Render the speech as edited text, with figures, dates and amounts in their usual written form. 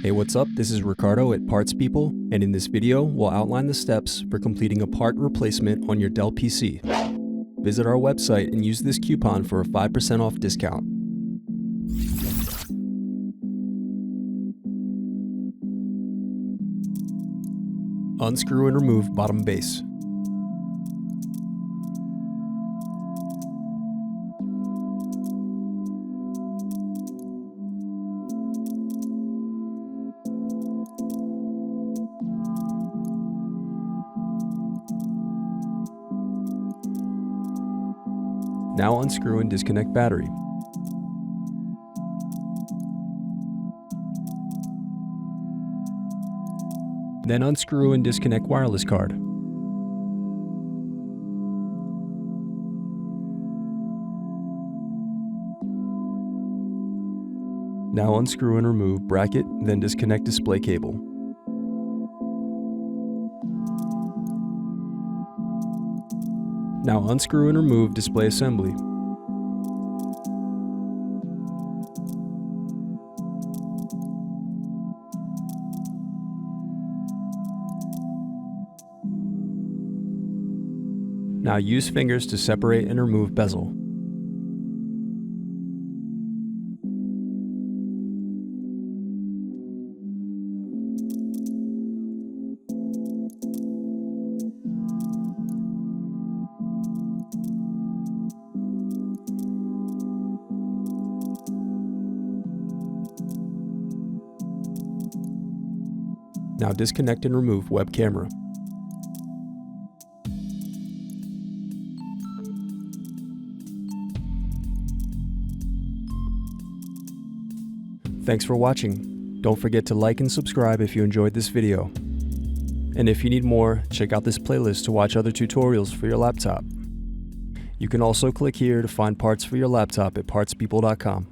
Hey, what's up? This is Ricardo at Parts People, and in this video, we'll outline the steps for completing a part replacement on your Dell PC. Visit our website and use this coupon for a 5% off discount. Unscrew and remove bottom base. Now unscrew and disconnect battery. Then unscrew and disconnect wireless card. Now unscrew and remove bracket, then disconnect display cable. Now unscrew and remove display assembly. Now use fingers to separate and remove bezel. Now disconnect and remove web camera. Thanks for watching. Don't forget to like and subscribe if you enjoyed this video. And if you need more, check out this playlist to watch other tutorials for your laptop. You can also click here to find parts for your laptop at partspeople.com.